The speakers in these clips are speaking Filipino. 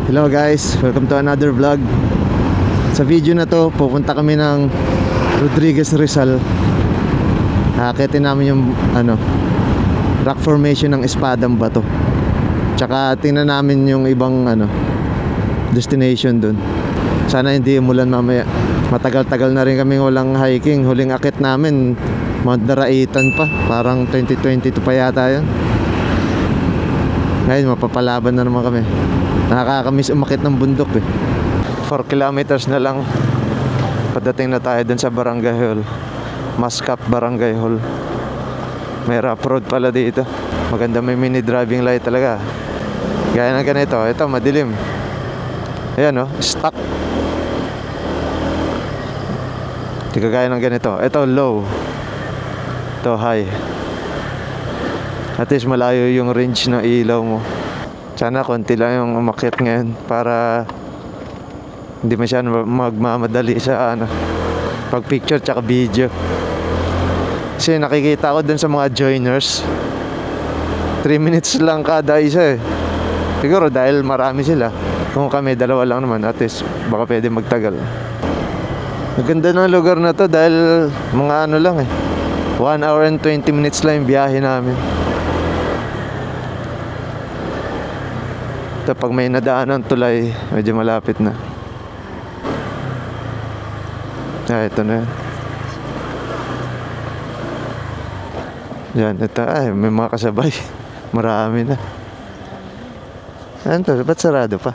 Hello guys, welcome to another vlog. Sa video na to, pupunta kami ng Rodriguez Rizal. Akitin namin yung rock formation ng Espadang Bato. Tsaka tingnan namin yung ibang destination dun. Sana hindi umulan mamaya. Matagal-tagal na rin kami walang hiking. Huling akit namin Mount Daraitan pa. Parang 2022 pa yata yun. Ngayon mapapalaban na naman kami. Nakakamiss umakit ng bundok 4 kilometers na lang padating na tayo dun sa Barangay Hall. Mascap Barangay Hall. May rough road pala dito. Maganda, may mini driving light talaga. Gaya na ganito. Ito madilim. Ayan stuck. Di kagaya ng ganito. Ito low. Ito high. At least malayo yung range ng ilaw mo. Sana konti lang yung umakyat ngayon para hindi masyadong magmamadali sa pag picture tsaka video. Kasi nakikita ko dun sa mga joiners 3 minutes lang kada isa Siguro dahil marami sila. Kung kami dalawa lang naman, at least baka pwede magtagal. Maganda ng lugar na to dahil mga lang 1 hour and 20 minutes lang yung biyahe namin. Pag may nadaan ng tulay, medyo malapit na. Ito na yan. Ito may mga kasabay. Marami na. Ano to? Ba't sarado pa?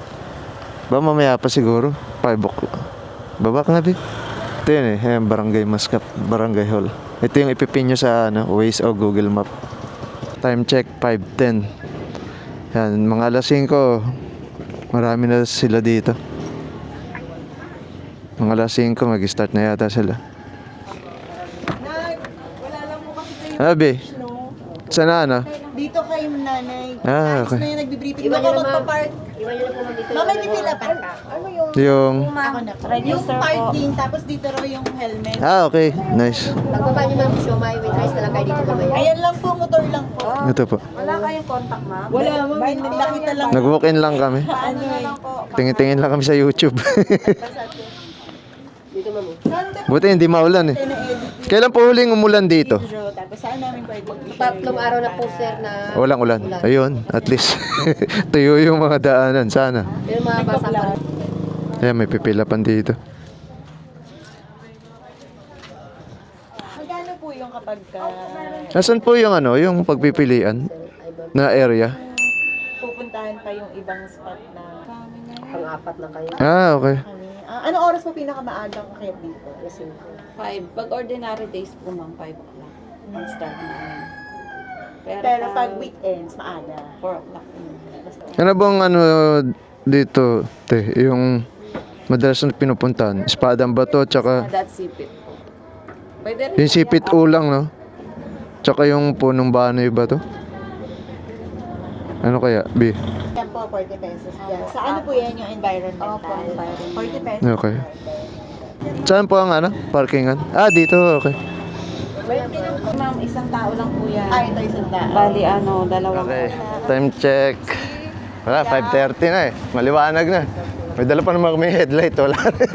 Ba mamaya pa siguro 5 o'clock. Babak na Ito yun yung Barangay Mascap Barangay Hall. Ito yung ipipin nyo sa Waze o Google Map. Time check 5:10. Yan, mga alas 5, marami na sila dito. Mga alas 5, mag-start na yata sila. Wala lang po kasi kayo. Abi, sana Dito kayo nanay. Okay. Na yung nagbibriefing. Baka magpa-park. Mama, hindi pila pa. Ano yung Yung... yung parking, tapos dito raw yung helmet. okay, nice. Pagbaba niyo ma'am, siomay with rice na lang kayo dito mamaya. Ayan lang po, motor lang po. Ito po. Wala kayong contact ma'am? Wala, ma'am. Nakita lang. Nag-walk-in lang kami. Paano Tingin-tingin lang kami sa YouTube. Dito ma'am. Buti hindi maulan Kailan po huling umulan dito? Tapos saan namin pwede? 3 araw na po sir na Walang ulan. Ayun, at least tuyo yung mga daanan. Sana. pero mabasa pa rin. Ayan, may pipilapan dito. Magkano po yung kapag Nasaan po yung yung pagpipilian na area? pupuntahan pa yung ibang spot na Pang-apat na kayo. Okay. Anong oras po pinakamaagang kayo dito? 5. Pag ordinary days po ma'am, 5 o'clock. Ang start namin. Pero pag weekends, maaga. 4 o'clock. Ano bang dito, yung madalas na pinupuntahan? Espadang Bato, tsaka That's sipit po. Pwede rin yung sipit ulang, no? Tsaka yung punong banoy ba to? Ano kaya, B? Yan po, 40 pesos dyan. Sa ano po yan yung environmental? Opo, environmental. 40 pesos. Okay. Saan po ang parkingan? Dito, okay. Ma'am, isang tao lang po yan. Ito isang daan. Bali, dalawang. Okay, time check. Wala, 5:30 na Maliwanag na. May dala pa naman kami headlight, wala rin.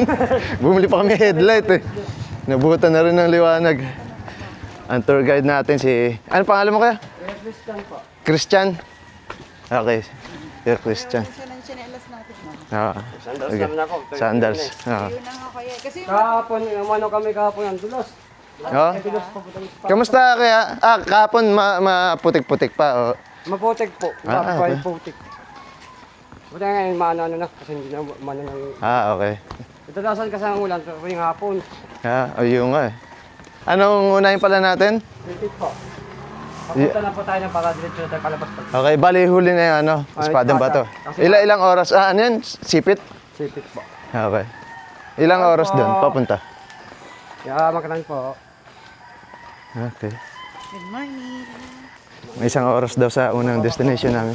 Bumili pa kami headlight Nabutan na rin ng liwanag. Ang tour guide natin ano pangalan mo kaya? Christian po. Christian? Okay. Sir Christian. Siya ng chinelas natin. Sandals naman ako. Sandals. Yun na nga kaya. Kasi Kahapon, kami kahapon ng dulos. Kamusta kaya? Kahapon maputik-putik pa. Maputik po. Okay. Putik. Buti ngayon, maano na, kasi hindi na maano na. Okay. Ito dasan kasi ang ulan, pero yung hapon. Ayun nga Anong unahin pala natin? Putik po. Papunta na po tayo ng diretso na tayo palabas pa. Okay, bali huli na yung Espadang Bato. Ilang oras? Ano yan? Sipit? Sipit po. Okay. Ilang oras doon? Papunta? Magkakaroon po. Okay. good morning. May 1 oras daw sa unang destination namin.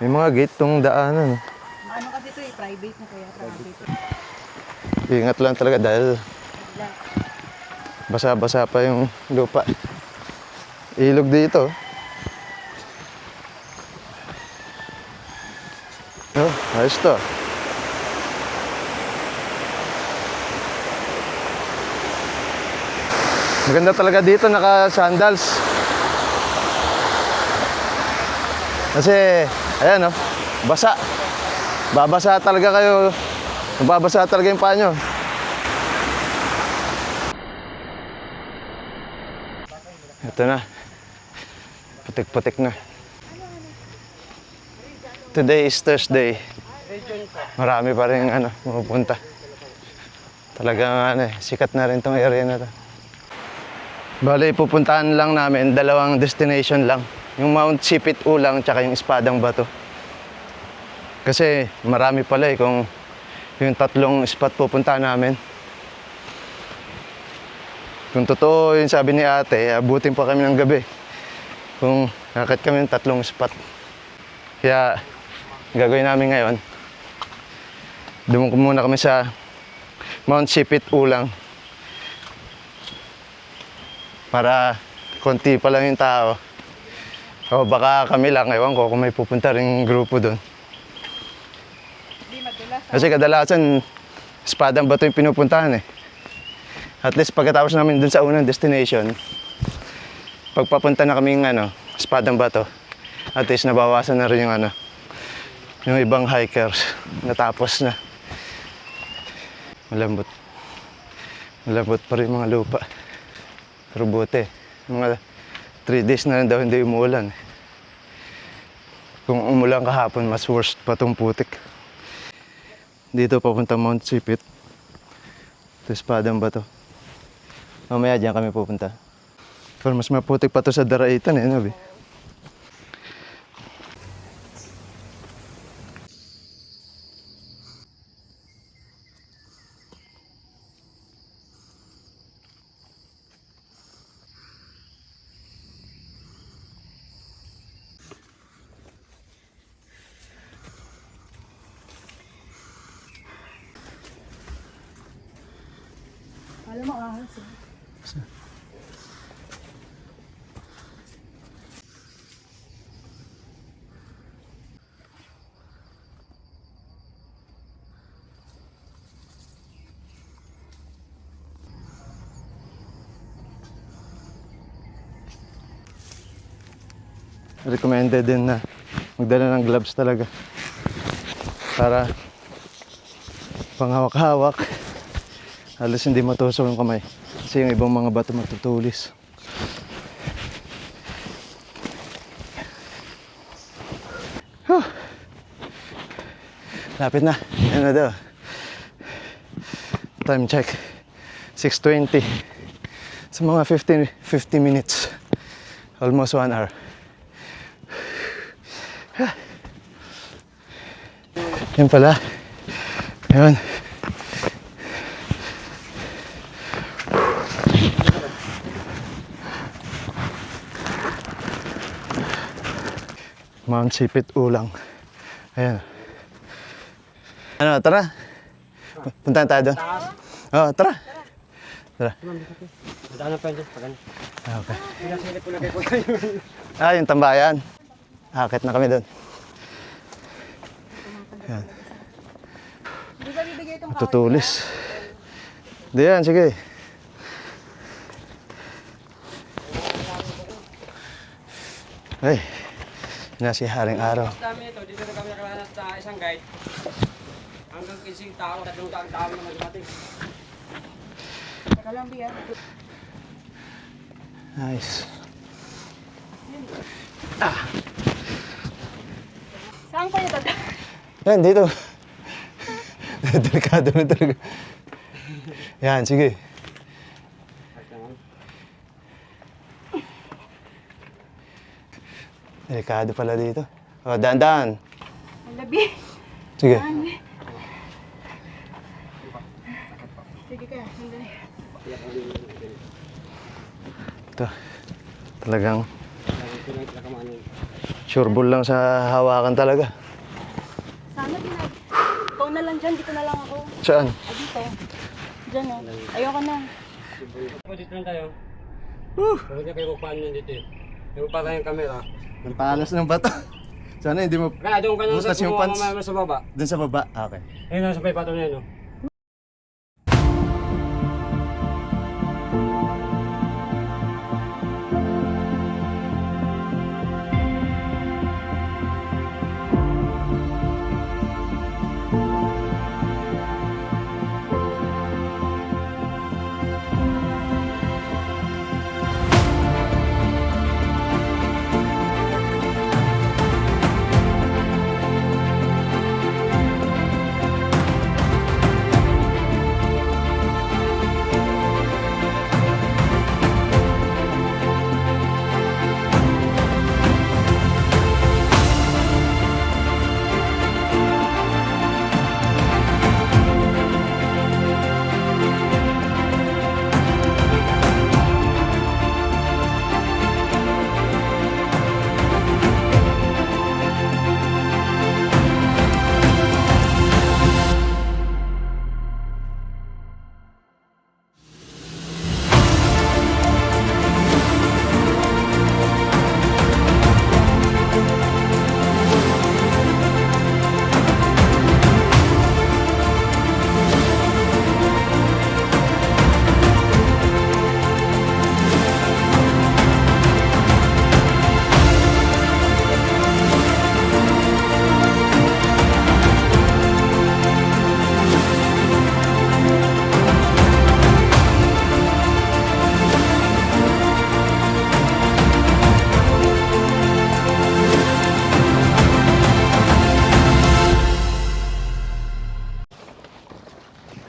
May mga gate tong daanan. Ano kasi ito private na kaya private. Ingat lang talaga dahil basa-basa pa yung lupa. Ilog dito. Oh. Ayos to. Maganda talaga dito naka-sandals. Kasi, ayan, oh, basa. Babasa talaga kayo. Babasa talaga yung paa nyo. Ito na. Putik-putik na. Today is Thursday. Marami pa rin pumupunta. Talagang sikat na rin tong area na to. Bale, pupuntahan lang namin, dalawang destination lang. Yung Mount Sipit Ulang tsaka yung Espadang Bato. Kasi marami pala kung yung tatlong spot pupuntahan namin. Kung totoo yung sabi ni ate, abutin pa kami ng gabi. Kung nakakit kami ng tatlong spot. Kaya gagawin namin ngayon, dumungko muna kami sa Mount Sipit Ulang. Para konti pa lang yung tao. O baka kami lang, ewan ko kung may pupunta ring grupo doon. Kasi kadalasan, Espadang Bato yung pinupuntahan eh. At least pagkatapos namin doon sa unang destination, pagpapunta na kaming Espadang Bato, at least nabawasan na rin yung ibang hikers. Natapos na. Malambot. Malambot pa rin mga lupa. Pero buti, mga 3 days na rin daw hindi umuulan. Kung umulan kahapon, mas worst pa tong putik. Dito papunta Mount Sipit. Ito Espadang Bato. Mamaya dyan kami pupunta. Pero mas maputik pa to sa Daraitan eh, Nabi. Alam mo, ahas eh. Recommended din na magdala ng gloves talaga. Para panghawak-hawak. Halos hindi matusok yung kamay. Kasi yung ibang mga bato matutulis. Huh. Lapit na. Yan na daw. Time check. 6:20. Sa mga 50 minutes. Almost 1 hour. Yan pala. Yan. Mount Sipit Ulang. Ayan. Tara. Puntahan tayo doon. Oo, tara. Tara. Madaan na pa dyan. Okay. Pinasilip ko na kayo po. Yung tambayan. Akit na kami doon. Ayan. Hindi ba bibigay itong Matutulis. Diyan, sige. Ay. Na si Haring Araw. Dami ito, dito na kami nakalanas sa isang guide. Hanggang 15 tao, 300 tao naman dumating. Teka lang, Bia. Nice. Saan kayo tata? Yan, dito. Delikado na talaga. Yan, sige. Delikado pala dito. O, daan-daan. Labi. Sige. Sige ka, sandali. Ito. Talagang sureball lang sa hawakan talaga. Sana ikaw na lang dyan, dito na lang ako. Saan? Dito. Dyan o. Ayoko na. Dito lang tayo. Huwag niya kayo magpaan nyo dito eh. Yung pa tayong kamera. Napalas ng bato. Sana hindi mo Kaya doon ka na butas yung pants sa baba. dun sa baba. Okay. Ayun na sa may pato na yun.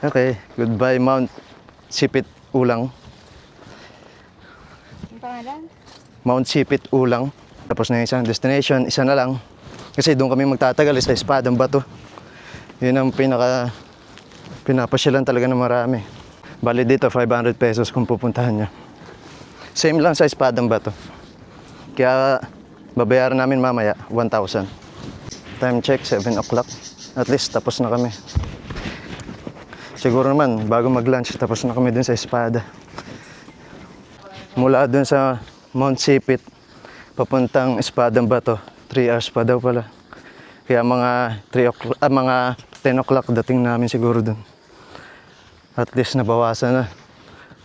Okay, goodbye Mount Sipit Ulang. Ang pangalan? Mount Sipit Ulang. Tapos na yung isang destination, isa na lang. Kasi doon kami magtatagal sa Espadang Bato. Yun ang pinapasyalan talaga ng marami. Bali dito 500 pesos kung pupuntahan nyo. Same lang sa Espadang Bato. Kaya babayaran namin mamaya 1,000. Time check 7 o'clock. At least tapos na kami. Siguro naman, bago mag-lunch, tapos na kami dun sa Espada. Mula dun sa Mount Sipit, papuntang Espadang Bato, 3 hours pa daw pala. Kaya mga 10 o'clock dating namin siguro dun. At least nabawasan na.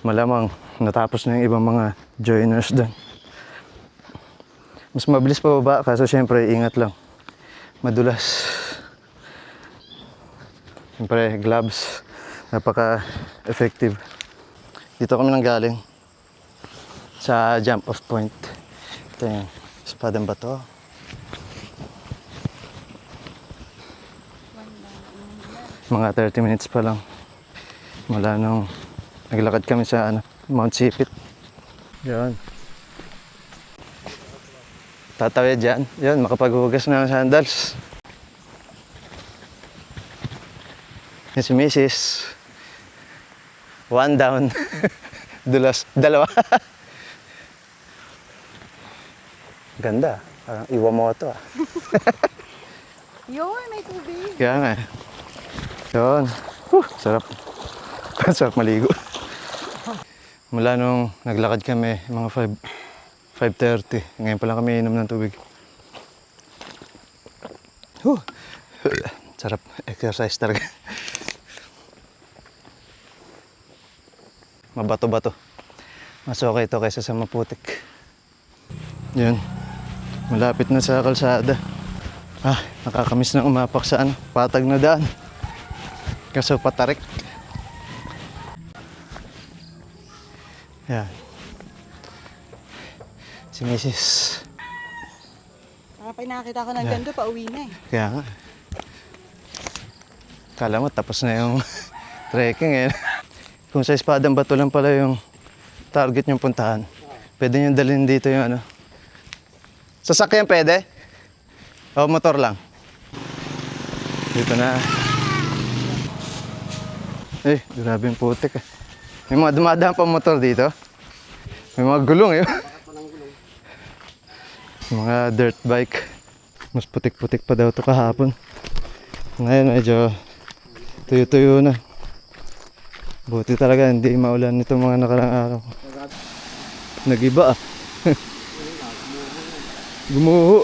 Malamang natapos na yung ibang mga joiners dun. Mas mabilis pa baba, kaso syempre ingat lang. Madulas. Syempre, gloves. Napaka-effective. Dito kami nang galing sa jump off point. Ito yung Espadang Bato. Mga 30 minutes pa lang mula nung naglakad kami sa Mount Sipit. Yan. Tatawid dyan. Yan, makapaghugas na ng sandals. Yan si Mrs. One down. Dalawa. Ganda. Parang Iwamoto ah. Yun, may tubig. Kaya nga. Yun. Sarap. Sarap maligo. Mula nung naglakad kami, mga 5:30. Ngayon pa lang kami inom ng tubig. Sarap. Exercise talaga. Mabato-bato. Mas okay ito kaysa sa maputik. Yun. Malapit na sa kalsada. Nakakamiss na umapak sa patag na daan. Kaso patarik. Yan. Si Mrs. Nakita ko ng ganda, pauwi na eh. Kaya nga. Kala mo tapos na yung trekking eh. Kung sa Espadang Bato lang pala yung target niyong puntahan, pwede nyo dalhin dito yung sasakyan pwede? O motor lang? Dito na. Grabe yung putik. May mga dumadaan pa motor dito. May mga gulong eh. Mga dirt bike. Mas putik-putik pa daw ito kahapon. Ngayon medyo tuyo-tuyo na. Buti talaga hindi maulan nitong mga nakarang araw. Nag-iba ah. Gumuho.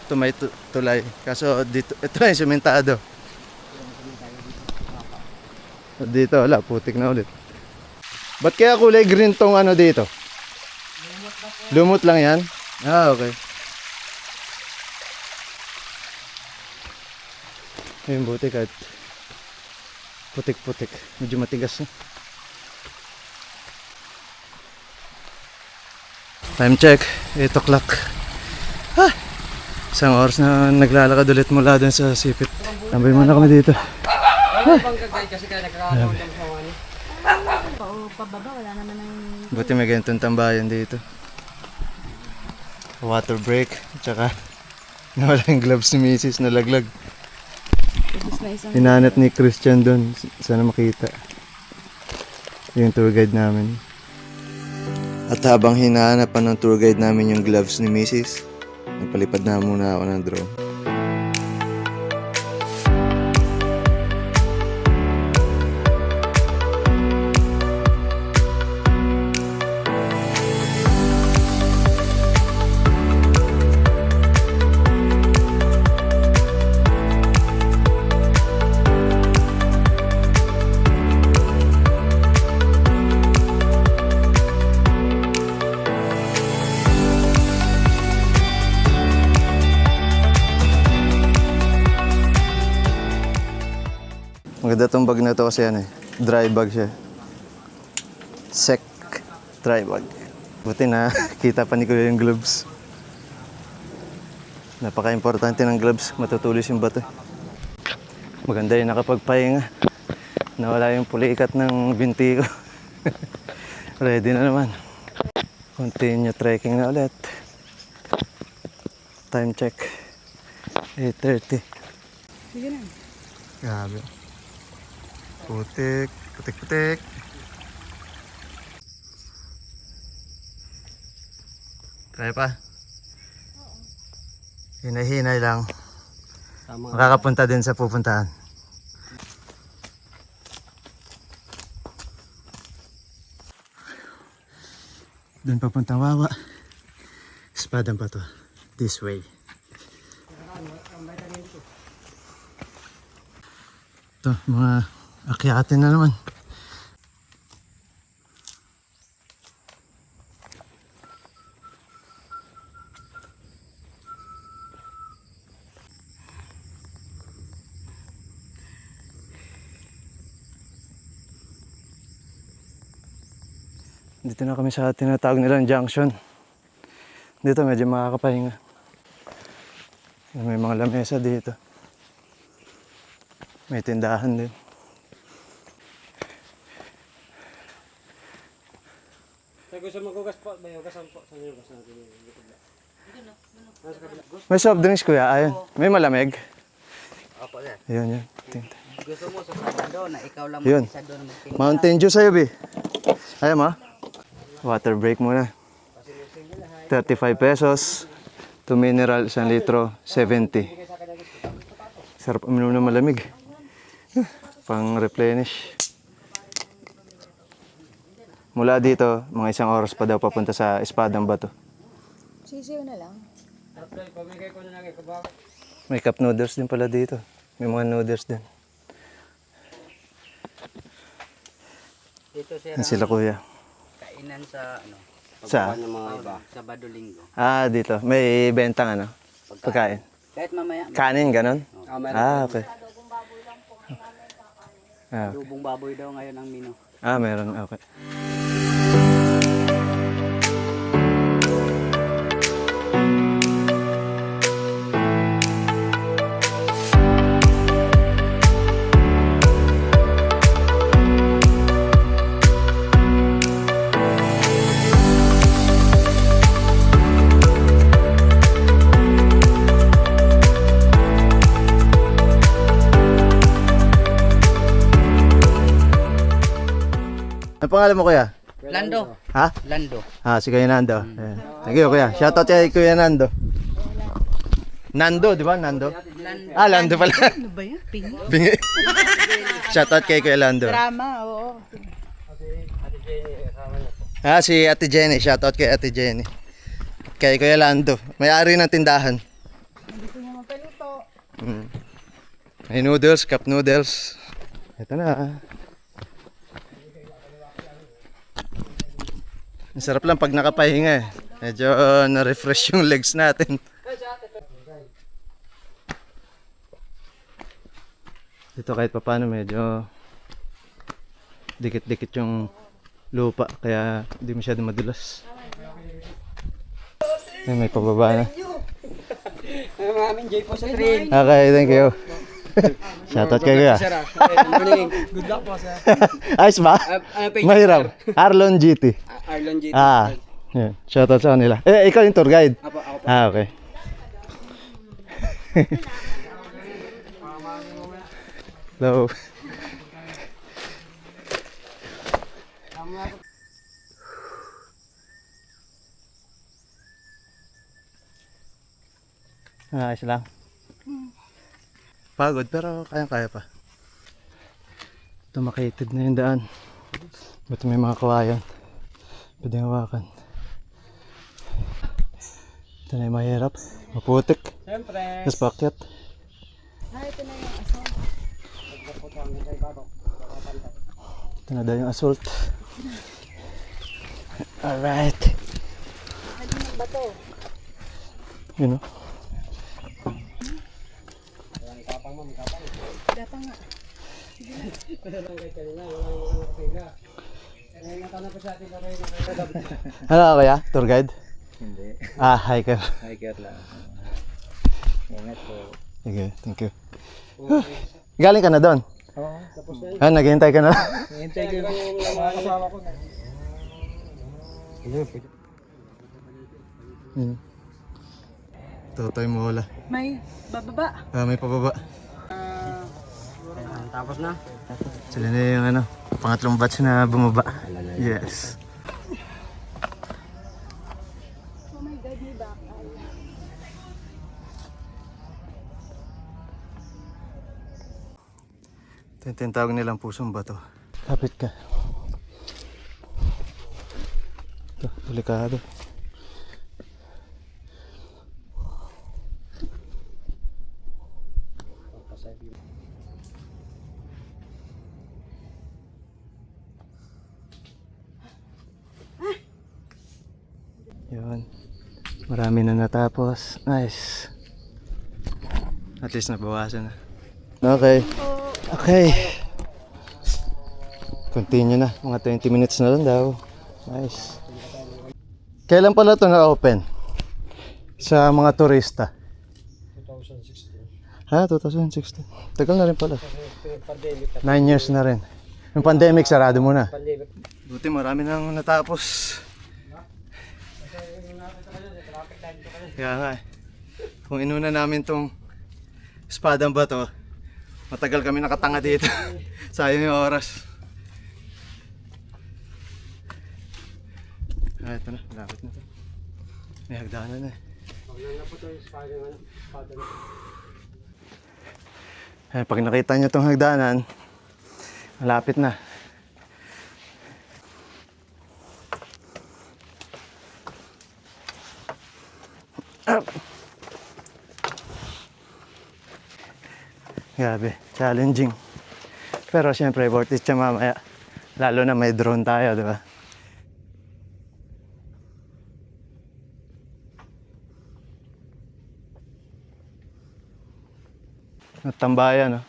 Ito may tulay. Kaso dito, ito na yung sementado. Dito, wala. Putik na ulit. Ba't kaya kulay green tong ano dito? Lumot lang yan? Ah, okay. Ayun, buti kahit putik-putik. Medyo matigas na. Time check, 8 o'clock. Ah! Isang oras na naglalakad ulit mula dun sa sipit. Tambay muna kami dito. Ano bang kagay kasi kaya nagkakaroon ng mga ano? Pababa, wala naman ang... Buti may ganitong tambayan dito. Water break. Tsaka nawala yung gloves ni Mrs. Nalaglag. Hinanap ni Christian doon. Sana makita. Yung tour guide namin. At habang hinahanap pa ng tour guide namin yung gloves ni Mrs., napalipad na muna ako ng drone. Maganda tong bag na to kasi yan eh. Dry bag siya. Sec dry bag. Buti na kita pa ni Kuya yung gloves. Napaka-importante ng gloves. Matutulis yung bato. Maganda yung nakapagpahinga. Nawala yung pulikat ng binti ko. Ready na naman. Continue trekking na ulit. Time check. 8:30. Sige na. Grabe. Putik, putik. Try pa. Hinay-hinay lang. Makakapunta din sa pupuntahan. Doon papuntang Wawa. Espadang pa to. This way. Ito, mga akyatin na naman. Dito na kami sa tinatawag nilang junction. Dito medyo makakapahinga. May mga lamesa dito. May tindahan din. Kaya gusto magugas po, may ugasan po sa inyo. Ugas natin yung likod lang. May soft drinks kuya, ayun. May malamig. Opo, sir. Yun. Gusto mo sa Sabado na ikaw lang Yun. mag-isa doon magtinda. Mountain Dew sa'yo, Bi. Ayaw mo? Water break muna. 35 pesos. 2 mineral, 1 litro, 70. Sarap uminom ng malamig. Pang replenish. Mula dito, mga 1 oras pa daw papunta sa Espadang Bato. Sisiw na lang. Pamigay ko na lang ikabaw. May cup noodles din pala dito. May mga noodles din. Dito, sir, Yan sila kuya. kainan sa ano, Sa? Ng mga iba. Sabado Linggo. Ah, dito. May bentang ano? Pagkain. Kahit mamaya, Kanin, ganon? Meron Ah, okay. Ah, okay. lubong baboy daw ngayon ang menu. Ah, meron. Okay. Ano pangalan mo kuya? Lando. Ha? Lando. Ah, si Kuya Nando. Ayan. Thank you, Kuya. Shoutout kay Kuya Nando. Nando, di ba? Nando? Ah, Lando pala. Ano ba yan? Pingi? Bingi. Shoutout kay Kuya Lando. Drama, oo. Ah, si Ate Jenny. Shoutout kay Ate Jenny. Kay Kuya Lando. May-ari ng tindahan. May noodles, cup noodles. Ito na. Ang sarap lang pag nakapahinga eh. Medyo na-refresh yung legs natin. Dito kahit pa paano medyo dikit-dikit yung lupa kaya hindi masyado madulas. Ay, may pababa na. Maraming J po sa train. Okay, thank you. Shoutout kayo kuya. Morning. Good luck po, sir. Ayos ba? Mahirap. Arlon GT. Arlon J. Yeah. Shoutout sa kanila. Eh, ikaw yung tour guide? Ako po. Okay. Hello. Ayos lang. Pagod pero kaya-kaya pa. Ito makitid na yung daan. Buti may mga kawayan. Pwede hawakan. Ito na yung mahirap. Maputik. Siyempre. Tapos pakyat. Ito na daw yung assault. Alright. Yun o. Ano ka kaya? Tour guide? Hindi. Hiker. Hiker lang. Ingat po. Sige, thank you. Galing ka na doon? Oo, tapos na. Naghihintay ka na? Hintay ko yung mga kasama ko na. Ito tayo mawala. May bababa. May pababa. Tapos na. Sila na yung pangatlong batch na bumaba. Yes. Oh my God, may bakal. Ito yung tinatawag nilang pusong bato. Kapit ka. Ito, delikado. Yun. Marami na natapos. Nice. At least nabawasan na. Okay. Okay. Continue na. Mga 20 minutes na lang daw. Nice. Kailan pala ito na-open? Sa mga turista? 2016. Ha? 2016. Tagal na rin pala. 9 years na rin. Yung pandemic, sarado muna. Buti marami nang natapos. Kaya nga eh. Kung inuna namin tong espadang bato, matagal kami nakatanga dito. Sayang yung oras. Ito na, malapit na to. May hagdanan na eh. Pag nakita nyo tong hagdanan, malapit na. Grabe, challenging. Pero syempre, worth it siya mamaya. Lalo na may drone tayo, di ba? Tambayan, no?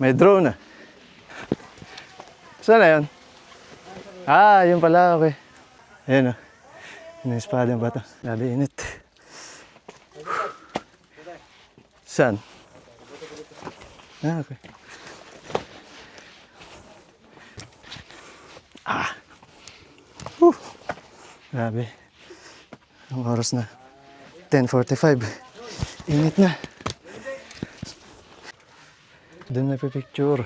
May drone na. Saan na yun? Yun pala, okay. Ayan o. Yun yung espada yung bata. Grabe init. Saan? Okay. Grabe. Ang oras na. 10:45. Init na. Doon na picture.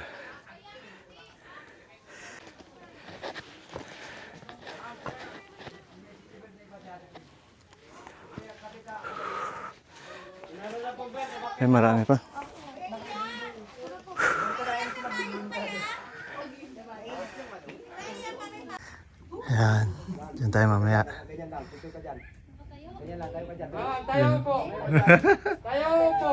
Marami pa. Ayan. Diyan tayo mamaya. Tayo po. Tayo po.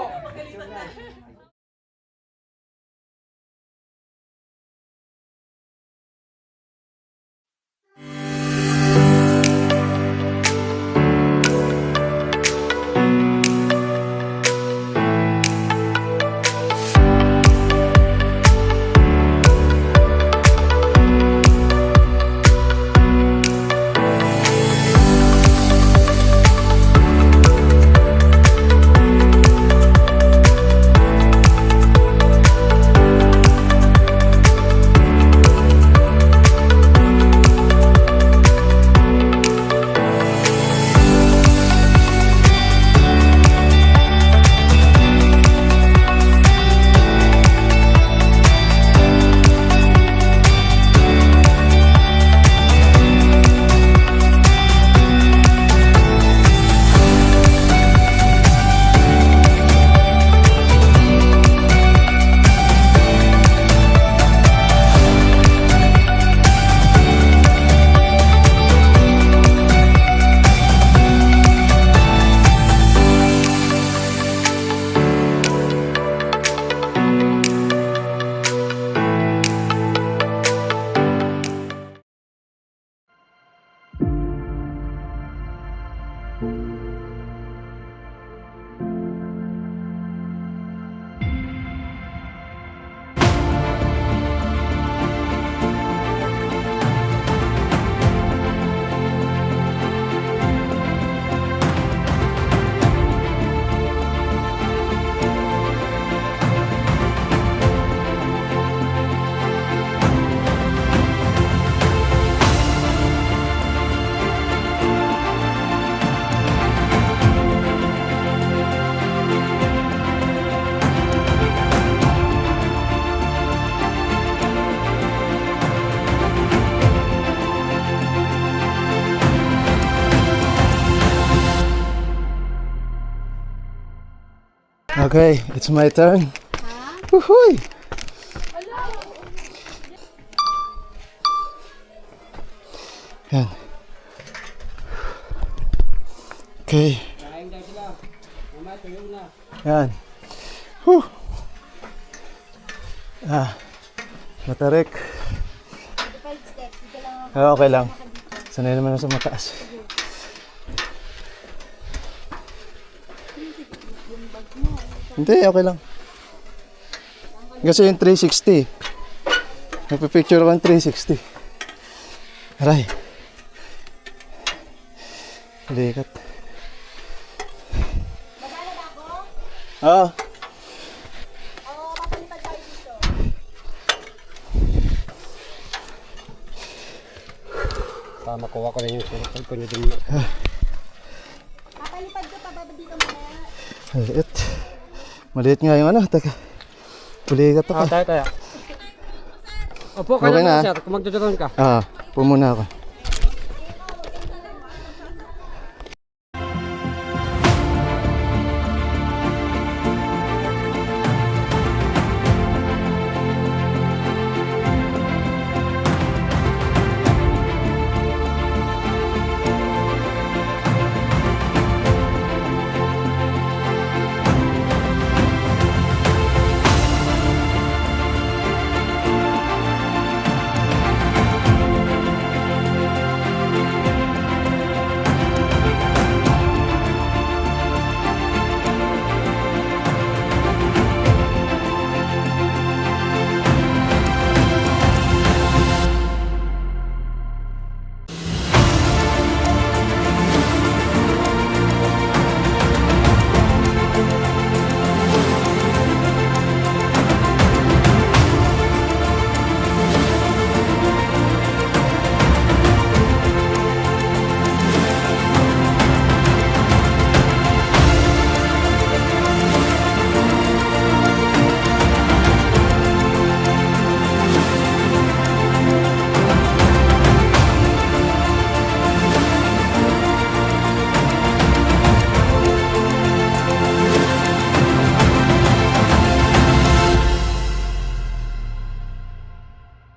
Okay, it's my turn. Woohoo! Yan. Okay. Kain daw sila. Mama, tuyo na. Yan. Whew. Matarik. Okay lang. Sanay naman ako sa mataas. Hindi, okay lang. Kasi yung 360. Nagpipicture ako ng 360. Aray. Likat. Oo. Para makuha ko rin yung sulukal ko nyo din. Papalipad ko pa ba dito mamaya? Maliit. Maliit nga yung ano. Teka. Pulikat ako. Tayo. Opo, Okay kaya na. na sir, kung magtuturon ka. Pumuna ako.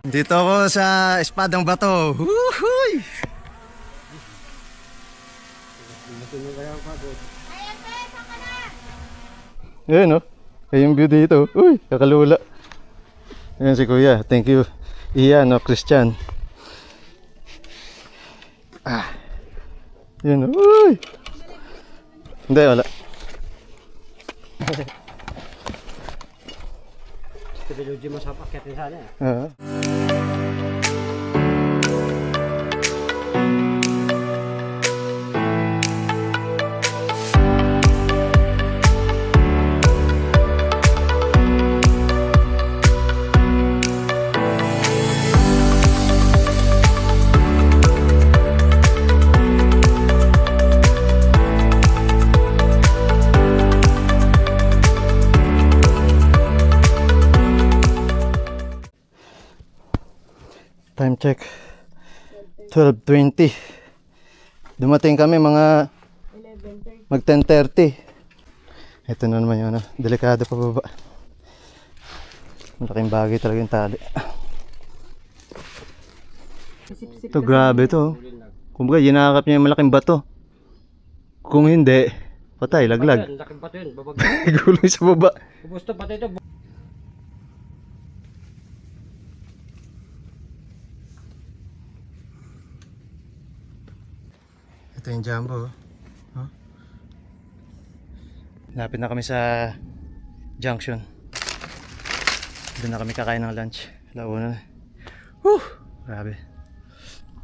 Dito ako sa Espadang Bato. Woohoo! Ayan oh. Ayun yung view dito. Uy, kakalula. Ayan si Kuya. Thank you. Iyan o Christian. Ayan oh. Uy. Hindi, wala. Pinuji mo sa paket sana. Time check 12:20. Dumating kami mga mag 10:30. Ito na naman yun, delikado pa baba. Malaking bagay talaga yung tali. Ito grabe to. Kumbaga ginakap niya yung malaking bato. Kung hindi, patay, laglag. Laking pato yun, babag. Gulong sa baba. Gusto pato ito. Ito yung jumbo. Oh. Lapit na kami sa junction. Doon na kami kakain ng lunch. Launa na. Whew! Grabe.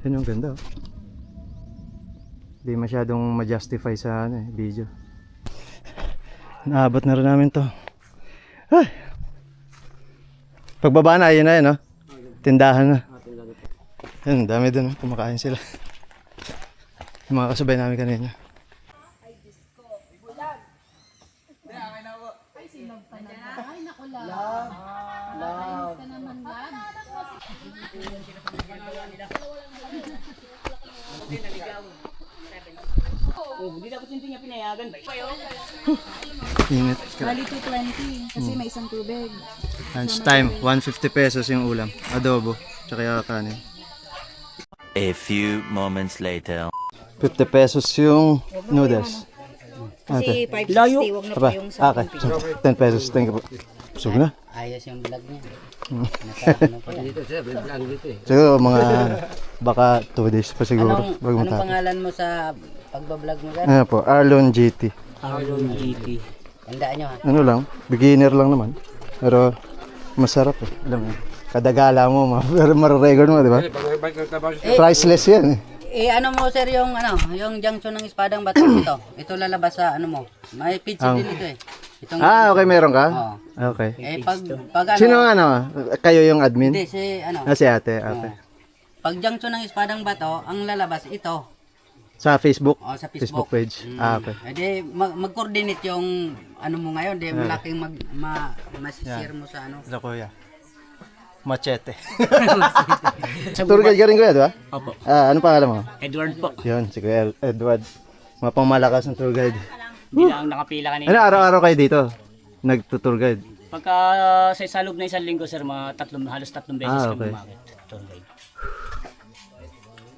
Yan yung ganda. Oh. Di masyadong ma-justify sa video. Naabot na rin namin to. Ay! Pagbaba na, ayun na yun. Oh. Tindahan na. Yan, dami dun. Kumakain sila. Yung mga kasabay namin kanina. Ingat ka. Bali 220 kasi may isang tubig. Lunch time, 150 pesos yung ulam. Adobo, tsaka kanin. A few moments later. 50 pesos yung noodles. Kasi 560, wag na pa yung sa Okay, so 10 pesos. Thank you po. Busog na. Ayos yung vlog niya. Dito siya, vlog dito eh. Siguro mga baka 2 days pa siguro. Bago Anong matapos. pangalan mo sa pagbablog mo gan? Ano po, Arlon GT. Arlon GT. Tandaan nyo ha. Ano lang, beginner lang naman. Pero masarap eh. Alam mo, kada gala mo, mararecord mo, di ba? Priceless yan eh. Ano mo sir yung yung junction ng Espadang Bato ito. Ito lalabas sa ano mo. May pizza din ito eh. Itong Okay, meron ka? Oo. Okay. Pag ano, Sino ang kayo yung admin? hindi si ano. Si ate, okay. Pag junction ng Espadang Bato, ang lalabas ito. Sa Facebook? Sa Facebook Facebook. page. Okay. Edi mag-coordinate yung ano mo ngayon, di malaking masishare mo sa ano. Ito kuya. Machete. Tour guide ka rin kuya, di ba? Opo. Ano pangalan mo? Edward po. Yun, si Kuya Edward. Mga pangmalakas ng tour guide. Hindi lang nakapila kanina. Ano, araw-araw kayo dito? Nag-tour guide? Pagka sa loob na isang linggo sir, halos 3 beses okay. kami umakit. Tour guide.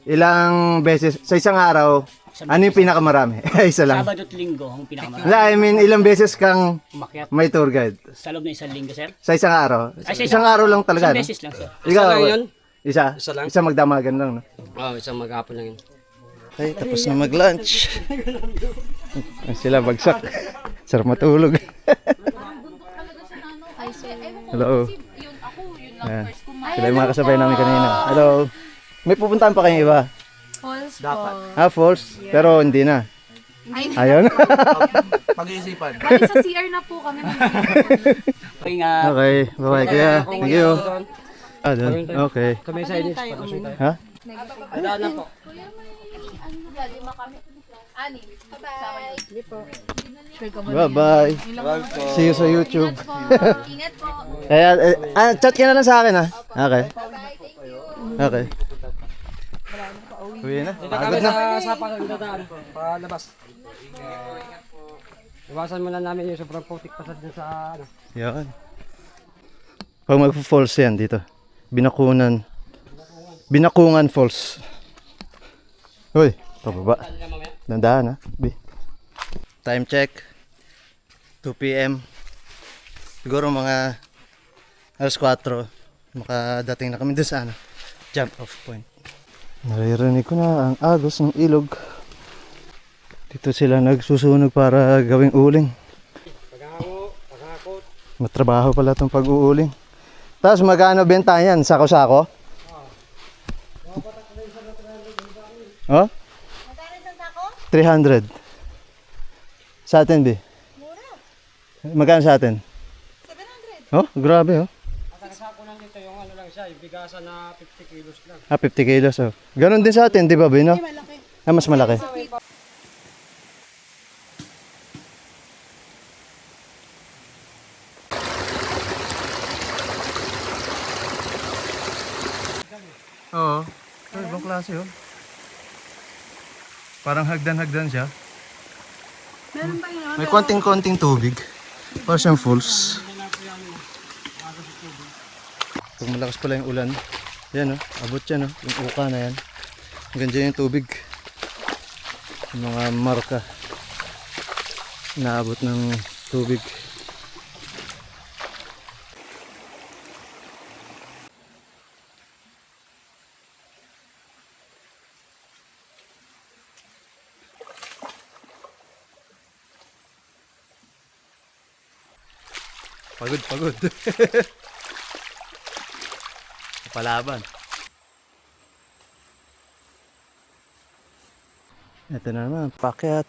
Ilang beses? Sa isang araw, ano yung pinakamarami? Isa lang. Sabado at linggo ang pinakamarami Wala, I mean, ilang beses kang umakyat. may tour guide? Sa loob na isang linggo sir. Sa isang araw? Ay, sa Isang araw lang talaga, Isang no? beses lang sir. Ikaw, lang yun? Isa? Isa lang? Isa magdamagan lang, no? Oo, isang maghapon lang yun. Okay, tapos na mag-lunch. Sila bagsak. Sarap matulog. Hello. Ayan. Sila yung mga kasabay namin kanina. Hello. May pupuntahan pa kayong iba? Falls Falls. Pero hindi na. Ayun. Pag-iisipan. Bali sa CR na po kami. Okay nga. Okay. Bye-bye kuya. Thank you. Doon. Okay. Kami sa inis. Ha? Adaan na po. Bye-bye. See you sa YouTube. Ingat po. Chat ka na lang sa akin ha. Okay. Okay. Uwi na. Dito Pagod kami na. sa pagdadaan. Palabas. Iwasan muna namin yung sobrang putik pasad dun sa ano. Yan. Pag mag-falls yan dito. Binakungan Falls. Uy, pababa. Dandahan ha. Time check 2 PM. Siguro mga alas 4 makadating na kami doon sa jump off point. Naririnig ko na ang agos ng ilog. Dito sila nagsusunog para gawing uling. Matrabaho pala itong pag-uuling. Tapos magkano benta yan? Sako-sako? Oh? 300. Sa atin, B? Mura. Magkano sa atin? 700. Oh, grabe, oh. Ang sako lang dito, yung ano lang siya, yung bigasan na 50 kilos lang. 50 kilos, oh. Ganon din sa atin, di ba, B, no? Malaki. Mas malaki. Oo. Ito, ibang klase, oh. Parang hagdan-hagdan siya. May konting-konting tubig. Para siyang falls. Pag malakas pala yung ulan, yan oh, abot yan oh, yung uka na yan. Hanggang dyan yung tubig. Yung mga marka. Naabot ng tubig. Pagod. Palaban. Ito na naman, pakyat.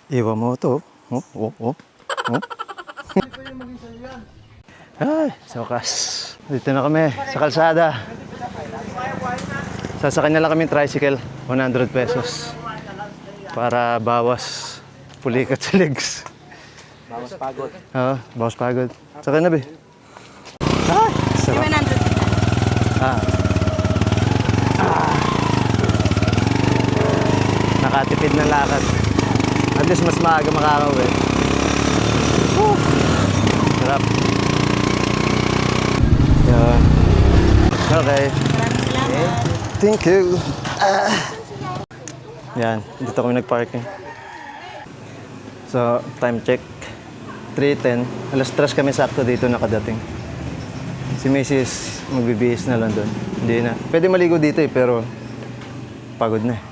Iwa mo ito. Oh. Ay, sa wakas. Dito na kami sa kalsada. Sasakay na lang kami tricycle, 100 pesos. Para bawas pulikat sa legs. Bawas pagod. Oo, bawas pagod. Sakay na, be. Ay, sarap. 700. Nakatipid ng lakad. At least mas maaga makakauwi. Sarap. Yan. Okay. Thank you. Yan, dito kami nag-parking. So, time check. 3:10. Alas 3 kami sakto dito nakadating. Si Mrs. magbibihis na lang doon. Hindi na. Pwede maligo dito eh, pero pagod na eh.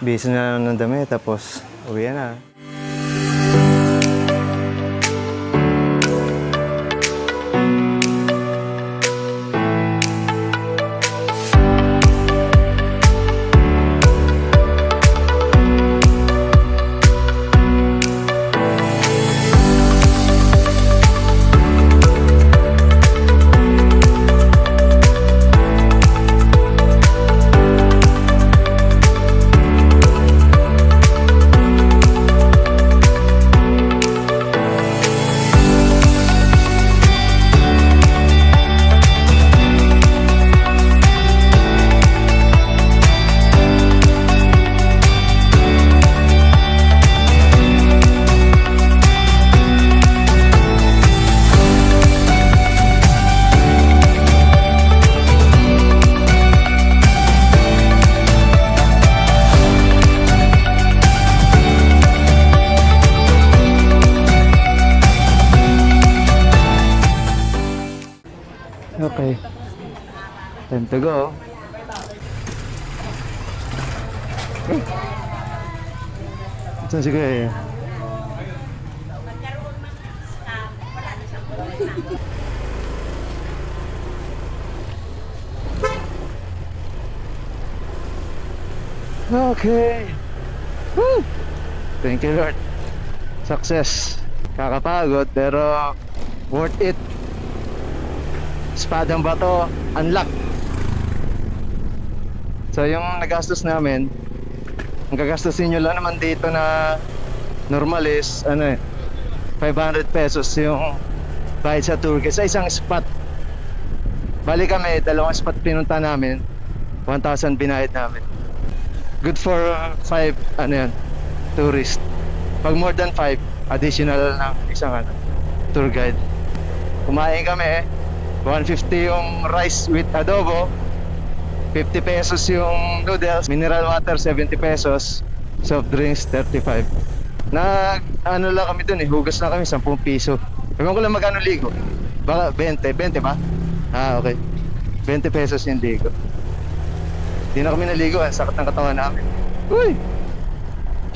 Bihis na lang ng dami, tapos uwi na. Okay. Time to go. Saan si Kuya? Okay. Woo! Thank you, Lord. Success. Kakapagod pero worth it. Espadang Bato, unlock. So yung nagastos namin, ang gagastusin nyo lang naman dito na normal is 500 pesos yung bayad sa tour guide sa isang spot. Bali kami, dalawang spot pinunta namin, 1,000 binayad namin. Good for 5 tourist. Pag more than 5, additional ng isang tour guide. Kumain kami 150 yung rice with adobo, 50 pesos yung noodles, mineral water 70 pesos, soft drinks 35. Ano lang kami dun hugas na kami 10 piso. Ewan ko lang magkano ligo. Baka 20 ba? Ah, okay. 20 pesos yung ligo. Hindi na kami naligo, ang sakit ng katawan namin. Uy!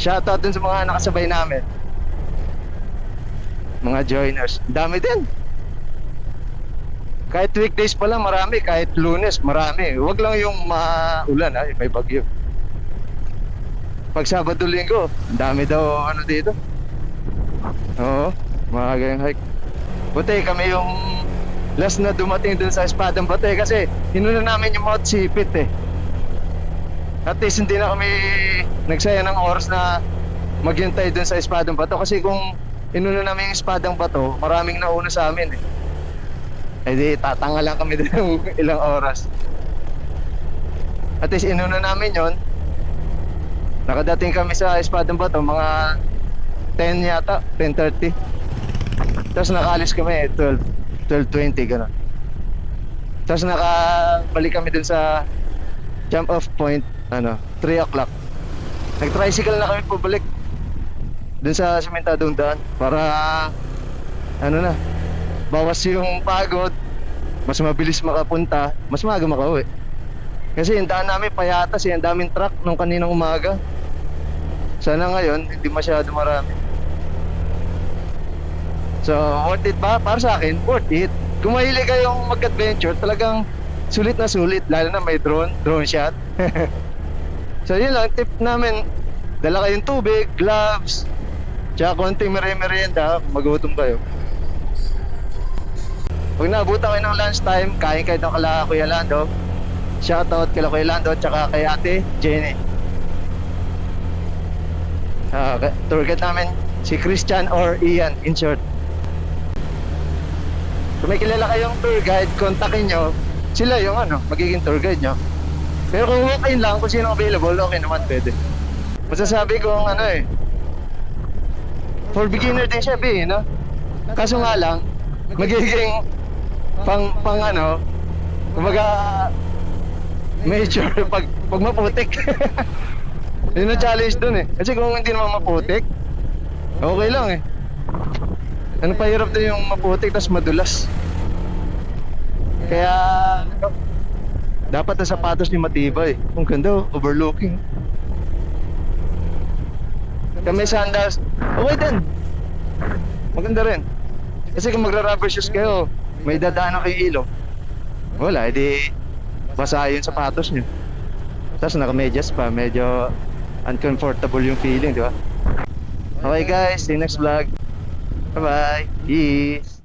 Shoutout dun sa mga nakasabay namin. Mga joiners. Dami din. Kahit weekdays pa lang marami, kahit Lunes marami. Huwag lang yung maulan ha, may bagyo. Pag Sabado Linggo, ang dami daw ano dito. Oo, mga ganyang hike. Buti kami yung last na dumating dun sa Espadang Bato kasi inuna namin yung Mount Sipit eh. At least hindi na kami nagsayang ng oras na maghintay dun sa Espadang Bato kasi kung inuna namin yung Espadang Bato, maraming nauna sa amin eh. Eh di tatanga lang kami dun ng ilang oras. At least inuna namin yon. Nakadating kami sa Espadang Bato mga 10 yata, 10:30. Tapos nakaalis kami 12:20 gano'n. Tapos nakabalik kami dun sa jump off point 3 o'clock. Nag-tricycle na kami pabalik dun sa sementadong daan para bawas yung pagod, mas mabilis makapunta, mas maaga makauwi. Kasi yung daan namin payatas, yung daming truck nung kaninang umaga. Sana ngayon hindi masyado marami. So worth it ba? Para sa akin, worth it. Kung mahilig kayong mag-adventure, talagang sulit na sulit. Lalo na may drone shot. So yun lang, tip namin, dala kayong tubig, gloves, tsaka konting merienda, magutom kayo. Pag naabutan kayo ng lunch time, kain kayo ng kala Kuya Lando. Shoutout kila Kuya Lando tsaka kay Ate Jenny. Tour guide namin si Christian or Ian in short. Kung may kilala kayong tour guide, kontakin nyo. Sila yung magiging tour guide nyo. Pero kung walk-in lang, kung sino available, okay naman, pwede. Masasabi kong for beginner din siya, no? Kaso nga lang, magiging kumbaga major pag maputik. Yun ang challenge dun eh. Kasi kung hindi naman maputik, okay lang eh. Ano pa hirap din yung maputik tas madulas. Kaya dapat ang sapatos ni matibay. Kung ganda, overlooking. Kami sandals, okay din. Maganda rin. Kasi kung magra-rubber shoes kayo, may dadaanan kayong ilog. Wala, edi basa yung sapatos nyo. Tapos naka-medyas pa, medyo uncomfortable yung feeling, di ba? Okay guys, see you next vlog. Bye-bye. Peace.